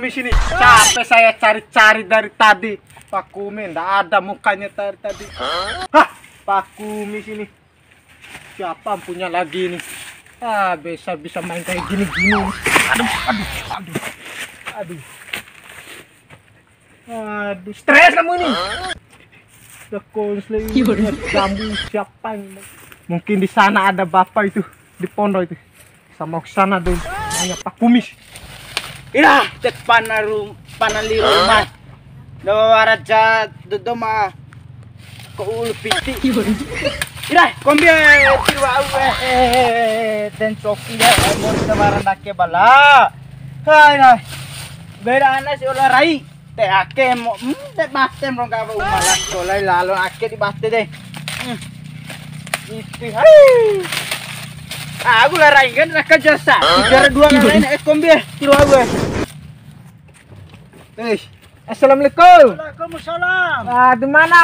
Kumis ini. Capek saya cari-cari dari tadi. Pak Kumis enggak ada mukanya dari tadi. Hah, Pak Kumis ini. Siapa punya lagi ini? Ah, bisa main kayak gini-gini. Aduh, stres kamu ini. Konslet jambu siapa ini? Mungkin di sana ada bapak itu di pondok itu. Sama ke sana dulu. Hanya Pak Kumis. Ira, tek panali rumah. Do raja do ma ko ul piti. Ira, kombie tirwa ten choki ya mor tawaran dake bala. Hai na. Beda ana si ola rai. Te ake mo te batem rong ka umala solai lalo ake di batte deh. Itu hai. Aku larai kan nak jasa. Bicara dua lain kombie tirwa gue. Assalamualaikum. Waalaikumsalam. Di mana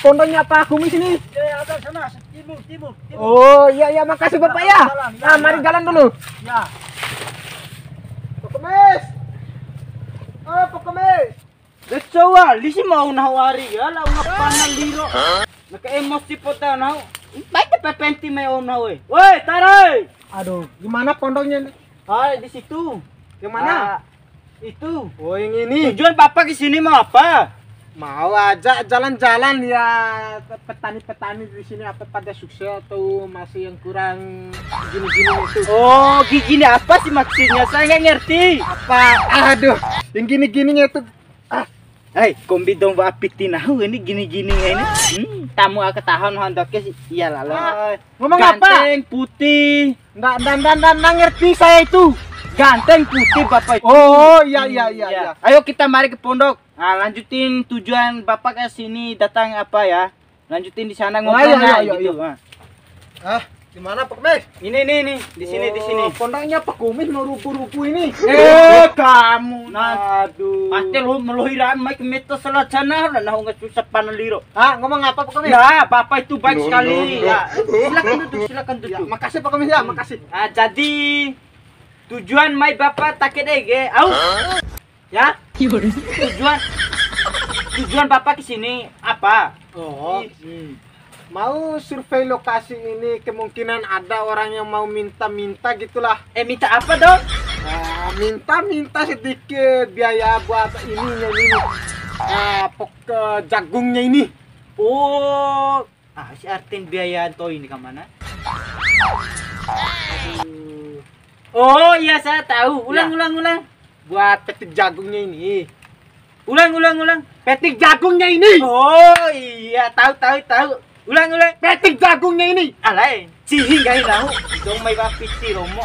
pondoknya Pak Kumis ini? Ada sana, timur. Oh, iya makasih Bapak ya. Nah, mari jalan dulu. Ya. Pak Kumis. Oh, Pak Kumis. Decowa, lisi mau nawari ya, lau ngapanan liro. Naka emosi pota nau. Baik pepenti may nawe. Woi, tarai. Aduh, gimana pondoknya nih? Hai, di situ. Yang mana? Itu. Oh, yang ini. Tujuan Papa ke sini mau apa? Mau aja jalan-jalan ya, petani-petani di sini apa pada sukses atau masih yang kurang gini-gini itu. Oh, gini apa sih maksudnya? Saya nggak ngerti. Apa? Aduh, yang gini-gininya itu. Hei, kombi dong apitin aku ini gini-gini ini. Tamu aku tahan handaknya sih. Iya lah. Ngomong ganteng, apa? Putih. Nggak ngerti saya itu. Ganteng putih Bapak itu. Oh, iya. Ayo kita mari ke pondok. Nah, lanjutin tujuan Bapak ke sini datang apa ya? Lanjutin di sana ngobrolnya gitu. Gimana Pak Kumis? Ini di sini. Pondoknya Pak Kumis mau rupu-rupu ini. Kamu. Nah, aduh. Pasti lu meluhiran make meto selajana dan aku nggak susah paneliro. Ngomong apa Pak Kumis? Ya, Bapak itu baik sekali. Ya, silakan duduk. Ya, makasih Pak Kumis ya, makasih. Jadi tujuan mai Bapak taket ege, ya? Tujuan Bapak ke sini apa? Mau survei lokasi ini, kemungkinan ada orang yang mau minta-minta gitulah. Minta apa dong? Minta sedikit biaya buat ini. Jagungnya ini. Oh, si artin biaya to ini kemana? Oh iya saya tahu. Ulang. Buat petik jagungnya ini. Ulang. Petik jagungnya ini. Oh iya, tahu. Ulang. Petik jagungnya ini. Alay, cihi gak tahu. Dong may bapiti romo.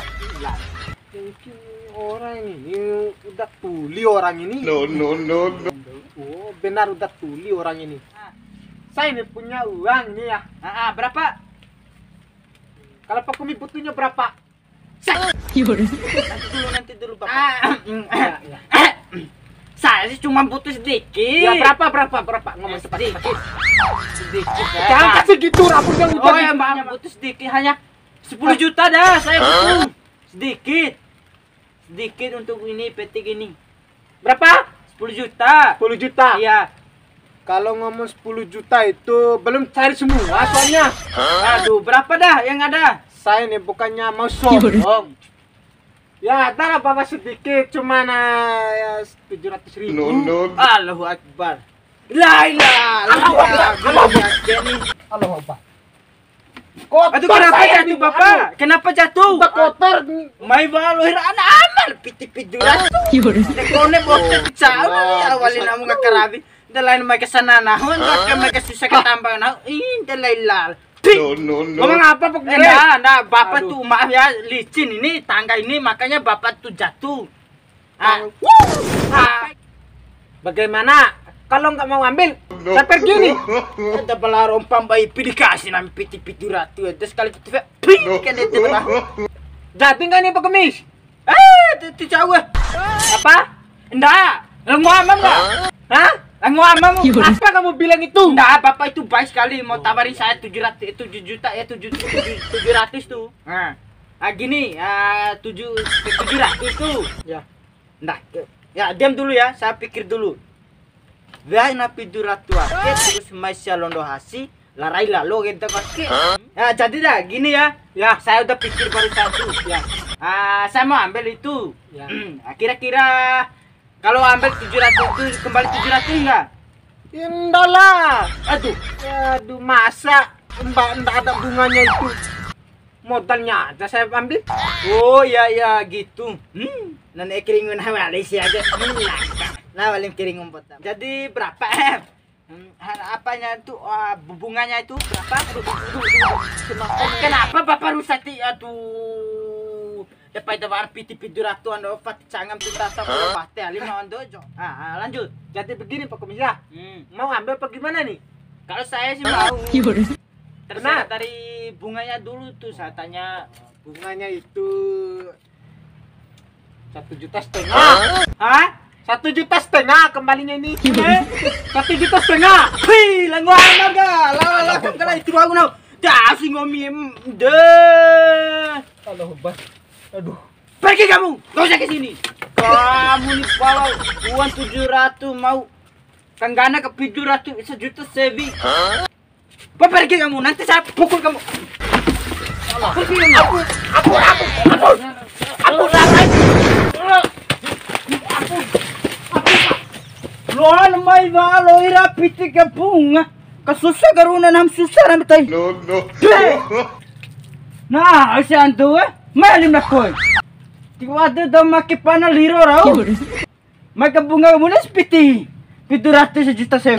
Mungkin orang ini udah tuli orang ini. No. Oh, benar udah tuli orang ini. Saya ini punya uang ini ya. Berapa? Kalau Pak Kumis butuhnya berapa? Nanti dulu Bapak. Saya sih cuma butuh sedikit. Ya berapa? Ngomong sedikit. Jangan kasih gitu rambutnya udah. Oh ya Mbak, butuh sedikit, hanya 10 juta dah saya butuh. Sedikit untuk ini petik ini. Berapa? 10 juta. 10 juta. Iya. Kalau ngomong 10 juta itu belum cari semua soalnya. Aduh, berapa dah yang ada? Saya nih bukannya mau sombong. Ya, ada apa sedikit, cuman ya 700.000. No. Allahu Akbar. La ilaha Allahu Akbar. Aduh, kenapa jatuh Bapak? Kenapa jatuh? Udah kotor. May baluhir amal piti-piduran. Tekone bokeh cawa awalin amo ngakarabi. Dalain may kasana nahon, may kasusya katambang nahon. Dalailal. No. Ngomong apa Pak? Nah, Bapak tuh maaf ya, licin ini tangga ini makanya Bapak tuh jatuh. Bagaimana? Kalau nggak mau ambil, saya pergi nih. Ada bala rompang bayi dikasih nami piti-piti ratu. Terus kali itu kan itu lah. Jadi nggak nih Pak Kumis? Itu jauh. Apa? Enggak. Ngomong nggak? Hah? Ngomong. Apa kamu bilang itu? Enggak, Bapak itu baik sekali mau tawarin saya 7 juta ya 700 tuh. Nah, gini, 700 tuh. Ya. Nah, Ya, diam dulu ya, saya pikir dulu. Wahai na piduratu ake terus maisya londo hasi larai lalu gitu pakai. Ya, jadi dah gini ya. Ya, saya udah pikir baru satu. Ya. Saya mau ambil itu. Ya. Kira-kira kalau ambil 700 itu kembali 700 enggak? Indah lah. Aduh. Aduh, masa enggak ada bunganya itu. Modalnya aja saya ambil. Oh ya ya gitu. Nanti keringun hawali sih aja. Nah paling keringun potong. Jadi berapa? Apanya itu bunganya itu berapa? Kenapa Bapak Rusati? Aduh. Dapat dapat piti-piti ratuan do fat cangam tu tata pate alim nawan dojo. Lanjut. Jadi begini Pak Komisar. Mau ambil apa gimana nih? Kalau saya sih mau. Terserah dari bunganya dulu tuh saya tanya. Bunganya itu 1,5 juta. Hah? 1,5 juta kembalinya ini. 1,5 juta. Hei, langguan naga. Lala kan kala itu aku nau. Dah sing ngomim deh. Halo, Bas. Aduh. Pergi kamu. Enggak usah ke sini. Kamu nih bawa uang 700 mau kanggana ke 700 1 juta sebi. Pergi kamu, nanti saya pukul kamu. Pergi kamu. Aku Loan mai va lo ira piti ke bunga. Kasusah garuna nam susah nam tai. No. Nah, asan tu malim na koi. Tiwada do makipana liro rao. Maka bunga munas piti. 700 juta saya.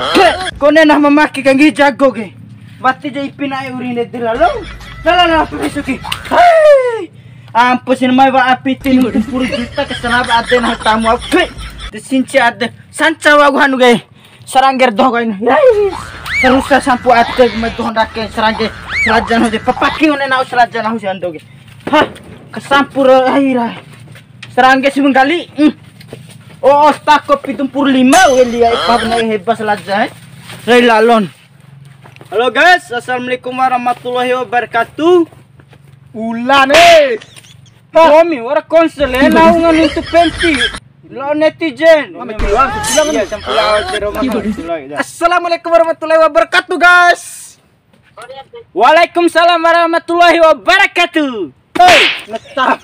Kone nah memaki kangi jago ke. Bati jai pinai urine dilalo. Lala pisuki. Hai. Ampusin mai va apiti 10 juta kesenapa aden hatamu aku. Disinci ada sancawa gua anu gay. Sarangger doh gay. Terus sampu ate metuhon raken sarangge selajan hode papaki one nau selajan hau sandoge. Hah, kesampur aira. Sarangge semenggali. Oh, stako 75 weli ai pabna hebat selajan. Rai lalon. Halo guys, assalamualaikum warahmatullahi wabarakatuh. Ulan Kami ora konsel naungan untuk penti. Lo netizen. Iya, Assalamualaikum warahmatullahi wabarakatuh, guys. Waalaikumsalam warahmatullahi wabarakatuh. Hei, netam.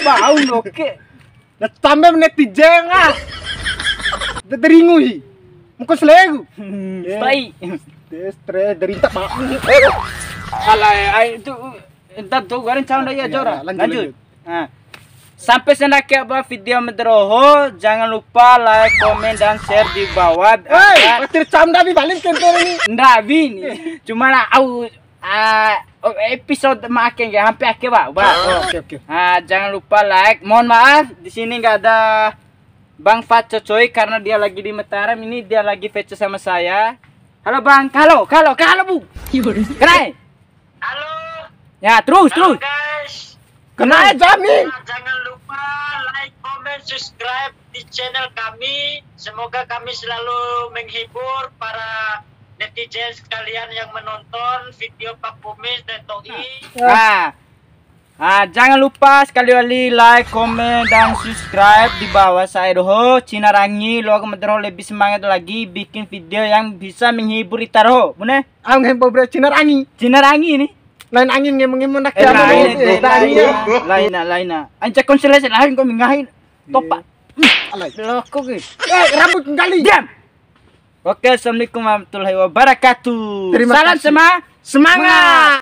Bau noke. Netam netizen ah. Dederingu. Muka selegu. Baik. Destre derita pak. Alai itu entar tuh garin cawan ya jora. Lanjut. Nah. Sampai sendak video medroho, jangan lupa like, komen dan share di bawah. Hei, patir camda di balik kentor ini. Ndak bini. Cuma au episode makin ya hampir akhir, Pak. Oke. Jangan lupa like. Mohon maaf di sini nggak ada Bang Faco coy karena dia lagi di Mataram, ini dia lagi VC sama saya. Halo Bang, halo Bu. Kenai. Halo. Ya, terus. Guys. Kena jamin. Jangan lupa like, comment, subscribe di channel kami. Semoga kami selalu menghibur para netizen sekalian yang menonton video Pak Kumis dan Togi. Jangan lupa sekali-kali like, komen, dan subscribe di bawah saya doho. Cinarangi lo akan lebih semangat lagi bikin video yang bisa menghibur itaroh. Bener? Ang hempo bre Cinarangi ini. Lain angin ngemeng nak lain. Anjak konselasi lain kau mengahin. Topak. Lo kok rambut kali. Diam. Oke, assalamualaikum warahmatullahi wabarakatuh. Terima Salam kasih. semangat.